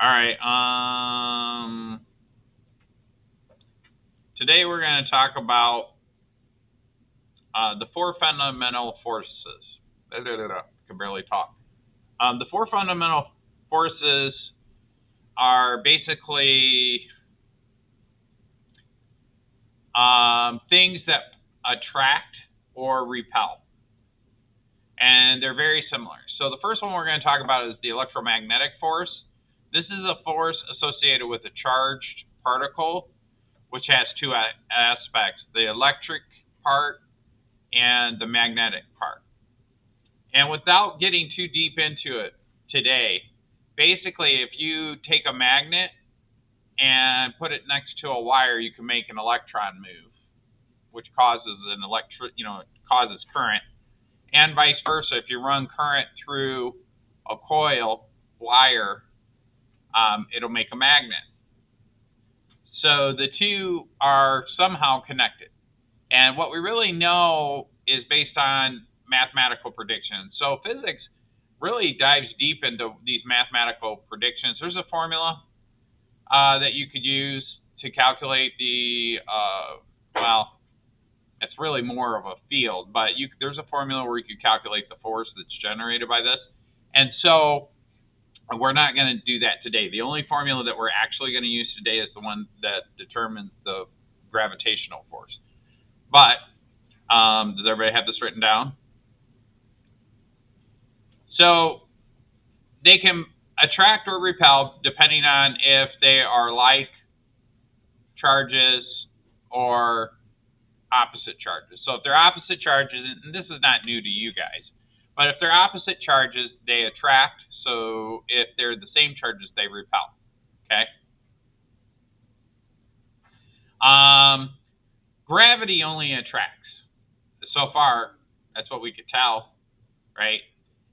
All right. Today we're going to talk about the four fundamental forces. I can barely talk. The four fundamental forces are basically things that attract or repel, and they're very similar. So the first one we're going to talk about is the electromagnetic force. This is a force associated with a charged particle, which has two aspects: the electric part and the magnetic part. And without getting too deep into it today, basically, if you take a magnet and put it next to a wire, you can make an electron move, which causes it causes current, and vice versa. If you run current through a coil wire, it'll make a magnet. So the two are somehow connected. And what we really know is based on mathematical predictions. So physics really dives deep into these mathematical predictions. There's a formula that you could use to calculate it's really more of a field, but there's a formula where you could calculate the force that's generated by this. And so we're not going to do that today. The only formula that we're actually going to use today is the one that determines the gravitational force. But does everybody have this written down? So they can attract or repel depending on if they are like charges or opposite charges. So if they're opposite charges, and this is not new to you guys, but if they're opposite charges, they attract. So if they're the same charges, they repel. Okay? Gravity only attracts. So far, that's what we could tell, right?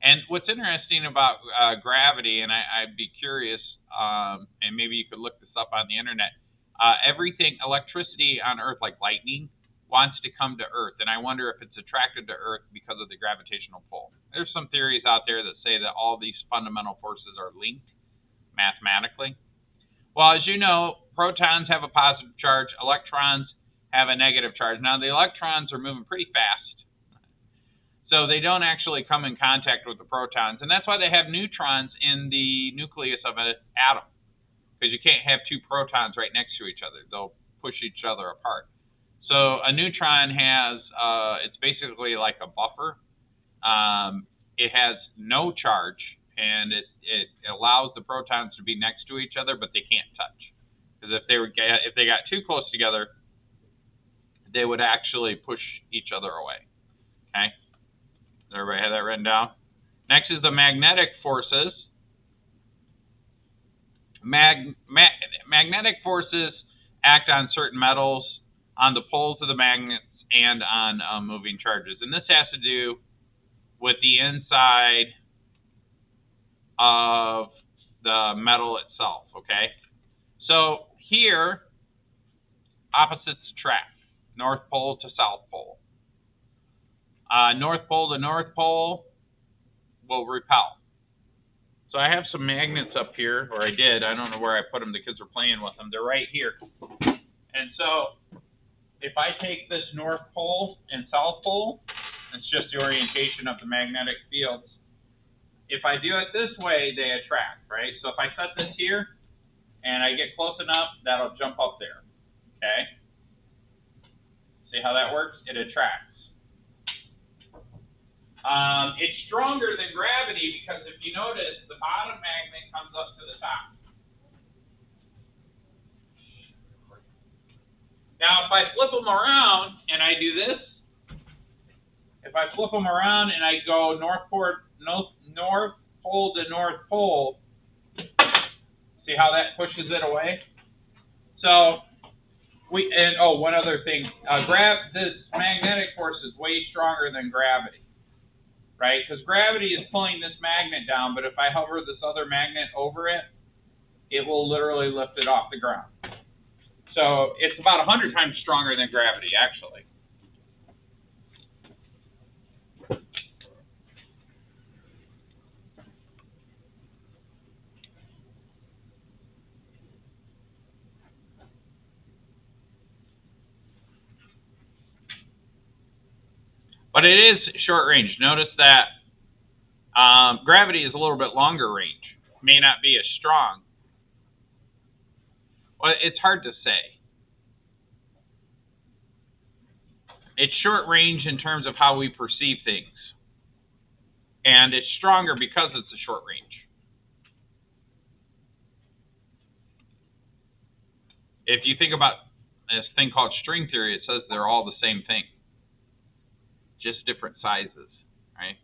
And what's interesting about gravity, and I'd be curious, and maybe you could look this up on the internet, electricity on Earth, like lightning, wants to come to Earth, and I wonder if it's attracted to Earth because of the gravitational pull. There's some theories out there that say that all these fundamental forces are linked mathematically. Well, as you know, protons have a positive charge, electrons have a negative charge. Now, the electrons are moving pretty fast, so they don't actually come in contact with the protons, and that's why they have neutrons in the nucleus of an atom, because you can't have two protons right next to each other. They'll push each other apart. So a neutron has, it's basically like a buffer. It has no charge, and it allows the protons to be next to each other, but they can't touch. Because if they got too close together, they would actually push each other away. Okay? Does everybody have that written down? Next is the magnetic forces. Magnetic forces act on certain metals, on the poles of the magnets, and on moving charges. And this has to do with the inside of the metal itself, okay? So here, opposites attract, North Pole to South Pole. North Pole to North Pole will repel. So I have some magnets up here, or I did. I don't know where I put them. The kids are playing with them. They're right here. And so if I take this North Pole and South Pole, it's just the orientation of the magnetic fields. If I do it this way, they attract, right? So if I set this here and I get close enough, that'll jump up there, okay? See how that works? It attracts. It's stronger than gravity because if you notice, the bottom magnet comes up to the top. Now, if I flip them around and I do this, if I flip them around and I go North Pole to North Pole, see how that pushes it away? So, one other thing, this magnetic force is way stronger than gravity, right? Because gravity is pulling this magnet down, but if I hover this other magnet over it, it will literally lift it off the ground. So it's about 100 times stronger than gravity, actually. But it is short range. Notice that gravity is a little bit longer range. May not be as strong. Well, it's hard to say. It's short range in terms of how we perceive things. And it's stronger because it's a short range. If you think about this thing called string theory, it says they're all the same thing, just different sizes, right?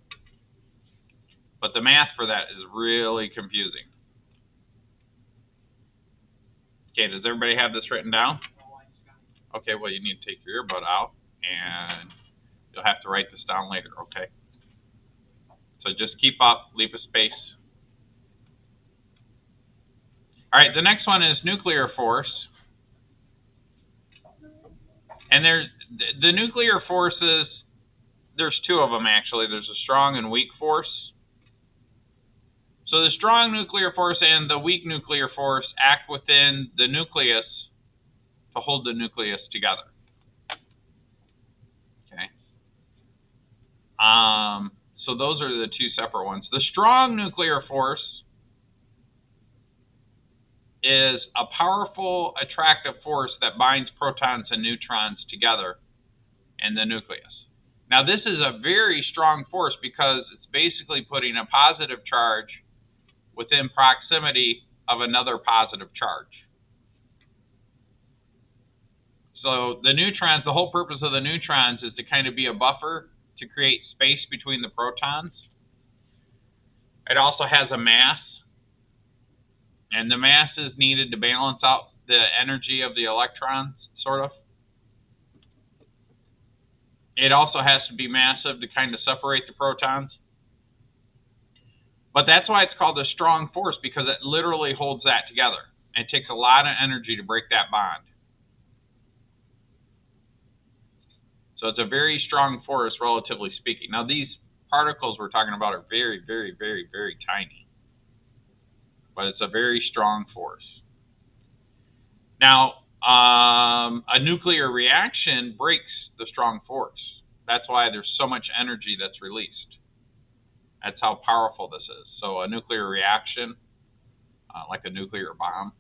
But the math for that is really confusing. Okay, does everybody have this written down? Okay, well, you need to take your earbud out, and you'll have to write this down later, okay? So just keep up, leave a space. All right, the next one is nuclear force. And there's the nuclear forces, there's two of them actually. There's a strong and weak force. So the strong nuclear force and the weak nuclear force act within the nucleus to hold the nucleus together. Okay. So those are the two separate ones. The strong nuclear force is a powerful attractive force that binds protons and neutrons together in the nucleus. Now this is a very strong force because it's basically putting a positive charge within proximity of another positive charge. So the neutrons, the whole purpose of the neutrons is to kind of be a buffer to create space between the protons. It also has a mass, and the mass is needed to balance out the energy of the electrons, sort of. It also has to be massive to kind of separate the protons. But that's why it's called a strong force, because it literally holds that together. It takes a lot of energy to break that bond. So it's a very strong force, relatively speaking. Now, these particles we're talking about are very, very, very, very tiny. But it's a very strong force. Now, a nuclear reaction breaks the strong force. That's why there's so much energy that's released. That's how powerful this is. So a nuclear reaction, like a nuclear bomb,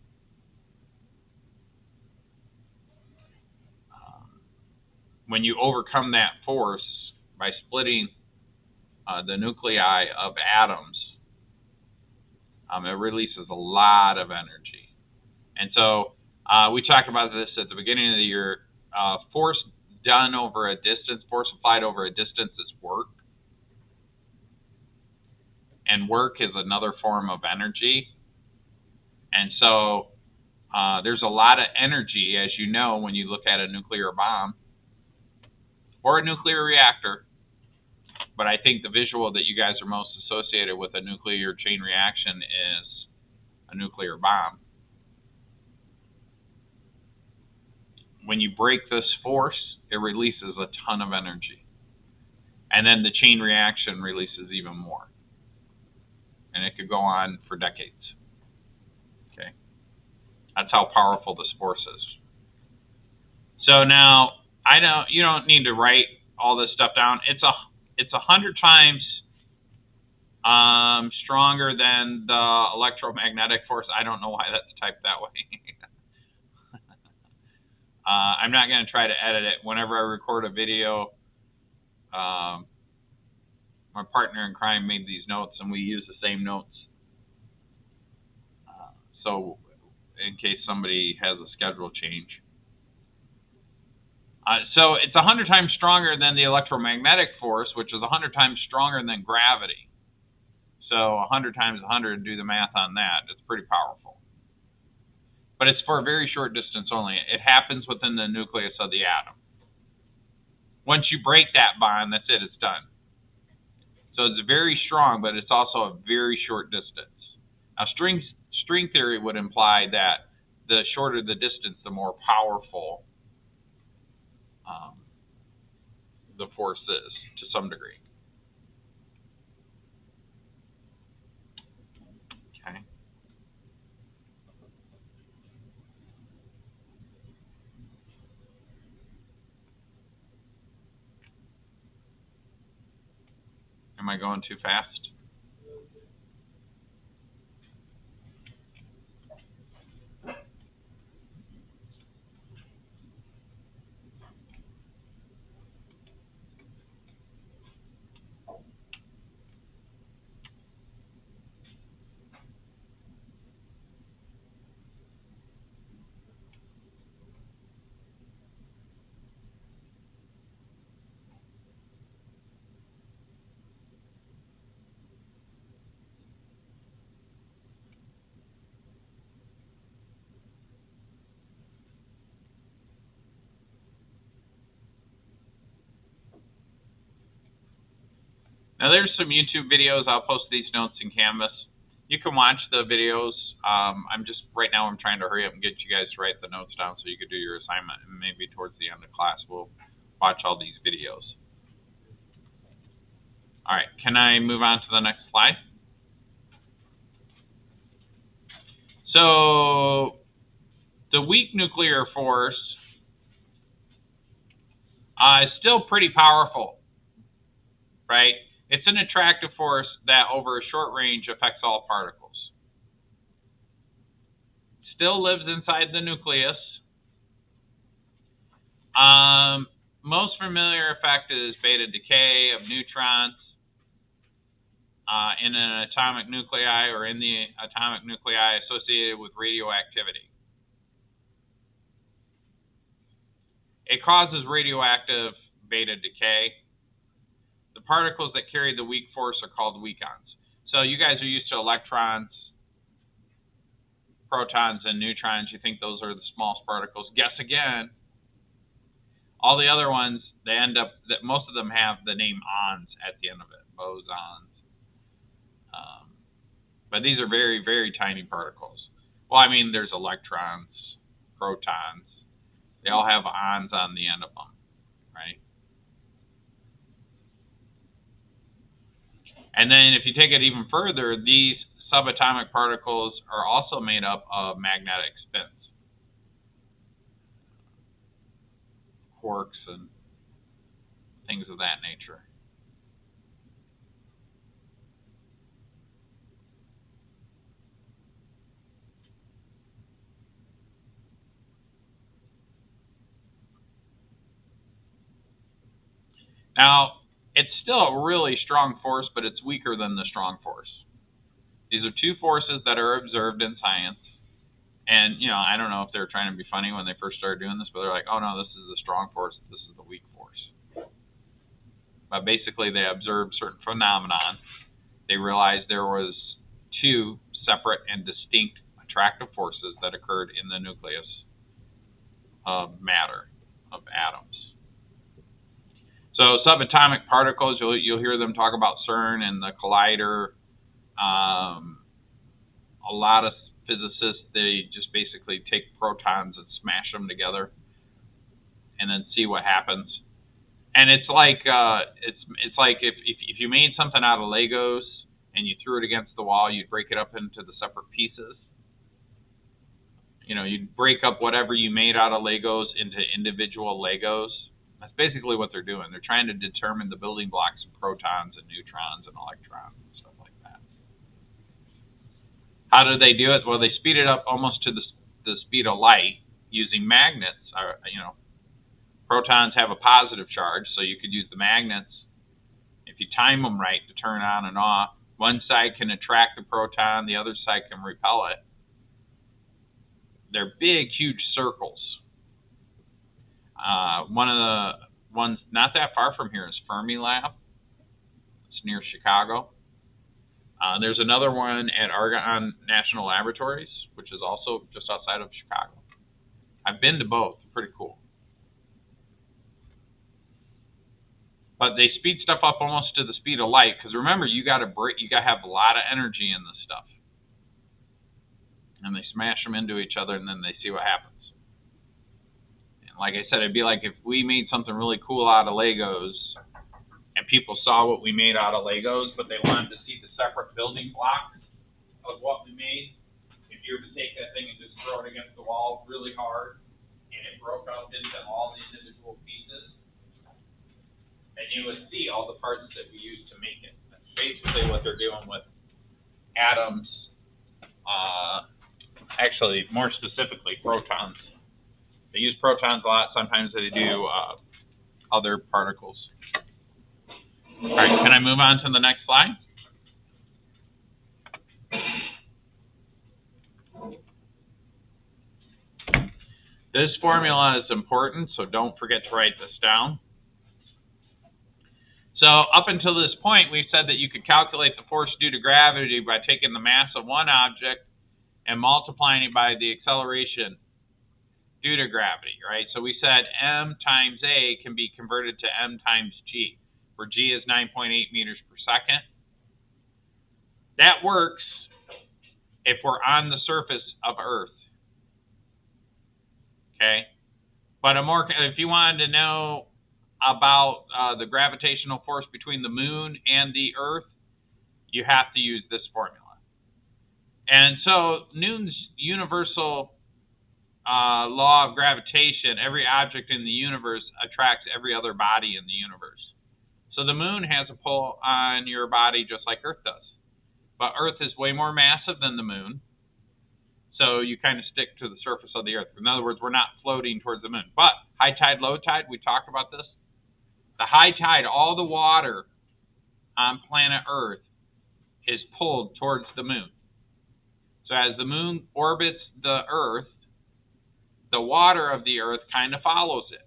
when you overcome that force by splitting the nuclei of atoms, it releases a lot of energy. And so we talked about this at the beginning of the year. Force done over a distance, force applied over a distance is work. And work is another form of energy. And so there's a lot of energy, as you know, when you look at a nuclear bomb or a nuclear reactor. But I think the visual that you guys are most associated with a nuclear chain reaction is a nuclear bomb. When you break this force, it releases a ton of energy. And then the chain reaction releases even more. And it could go on for decades. Okay? That's how powerful this force is. So now, you don't need to write all this stuff down. It's 100 times stronger than the electromagnetic force. I don't know why that's typed that way. I'm not going to try to edit it. Whenever I record a video, my partner in crime made these notes, and we use the same notes. So in case somebody has a schedule change. So it's 100 times stronger than the electromagnetic force, which is 100 times stronger than gravity. So 100 times 100, do the math on that. It's pretty powerful. But it's for a very short distance only. It happens within the nucleus of the atom. Once you break that bond, that's it, it's done. So it's very strong, but it's also a very short distance. Now, string theory would imply that the shorter the distance, the more powerful the force is, to some degree. Okay. Am I going too fast? Now there's some YouTube videos. I'll post these notes in Canvas. You can watch the videos. Right now I'm trying to hurry up and get you guys to write the notes down so you could do your assignment, and maybe towards the end of class we'll watch all these videos. All right, can I move on to the next slide? So the weak nuclear force is still pretty powerful, right? It's an attractive force that over a short range affects all particles. Still lives inside the nucleus. Most familiar effect is beta decay of neutrons in an atomic nuclei or in the atomic nuclei associated with radioactivity. It causes radioactive beta decay. The particles that carry the weak force are called weakons. So you guys are used to electrons, protons, and neutrons. You think those are the smallest particles. Guess again. All the other ones, most of them have the name ons at the end of it, bosons. But these are very, very tiny particles. Well, I mean, there's electrons, protons. They all have ons on the end of them, right? And then if you take it even further, these subatomic particles are also made up of magnetic spins, quarks, and things of that nature. Now, it's still a really strong force, but it's weaker than the strong force. These are two forces that are observed in science. And, I don't know if they're trying to be funny when they first started doing this, but they're like, oh, no, this is the strong force, this is the weak force. But basically, they observed certain phenomenon. They realized there was two separate and distinct attractive forces that occurred in the nucleus of matter, of atoms. So subatomic particles, you'll hear them talk about CERN and the collider. A lot of physicists, they just basically take protons and smash them together and then see what happens. And it's like if you made something out of Legos and you threw it against the wall, you'd break it up into the separate pieces. You'd break up whatever you made out of Legos into individual Legos. That's basically what they're doing. They're trying to determine the building blocks of protons and neutrons and electrons and stuff like that. How do they do it? Well, they speed it up almost to the speed of light using magnets. Protons have a positive charge, so you could use the magnets. If you time them right to turn on and off, one side can attract the proton, the other side can repel it. They're big, huge circles. One of the ones not that far from here is Fermilab. It's near Chicago. There's another one at Argonne National Laboratories, which is also just outside of Chicago. I've been to both. They're pretty cool. But they speed stuff up almost to the speed of light, because remember, you got to have a lot of energy in this stuff. And they smash them into each other, and then they see what happens. Like I said, it'd be like if we made something really cool out of Legos and people saw what we made out of Legos, but they wanted to see the separate building blocks of what we made. If you were to take that thing and just throw it against the wall really hard and it broke up into all the individual pieces, and you would see all the parts that we used to make it. basically what they're doing with atoms. Actually, more specifically, protons. They use protons a lot. Sometimes they do other particles. All right, can I move on to the next slide? This formula is important, so don't forget to write this down. So up until this point, we've said that you could calculate the force due to gravity by taking the mass of one object and multiplying it by the acceleration due to gravity, right? So we said m times a can be converted to m times g, where g is 9.8 meters per second. That works if we're on the surface of Earth, okay? But if you wanted to know about the gravitational force between the moon and the Earth, you have to use this formula. And so Newton's universal law of gravitation, every object in the universe attracts every other body in the universe. So the moon has a pull on your body just like Earth does. But Earth is way more massive than the moon, so you kind of stick to the surface of the Earth. In other words, we're not floating towards the moon. But high tide, low tide, we talked about this. The high tide, all the water on planet Earth is pulled towards the moon. So as the moon orbits the Earth, the water of the Earth kind of follows it.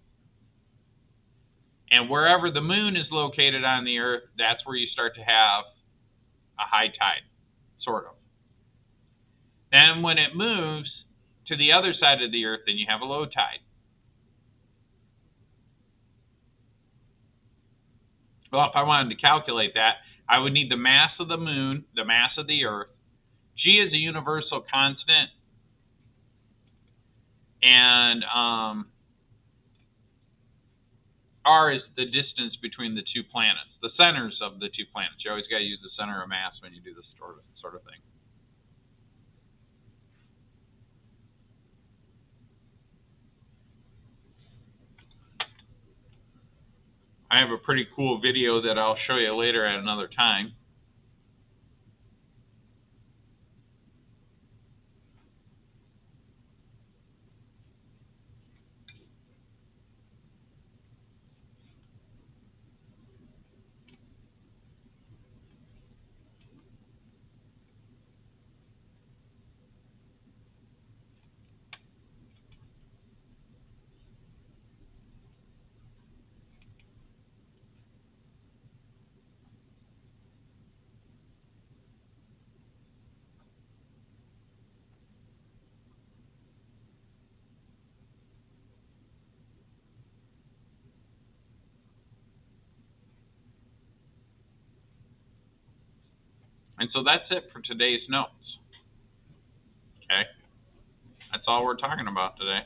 And wherever the moon is located on the Earth, that's where you start to have a high tide, sort of. Then when it moves to the other side of the Earth, then you have a low tide. Well, if I wanted to calculate that, I would need the mass of the moon, the mass of the Earth. G is a universal constant, and R is the distance between the two planets, the centers of the two planets. You always got to use the center of mass when you do this sort of thing. I have a pretty cool video that I'll show you later at another time. And so that's it for today's notes. Okay? That's all we're talking about today.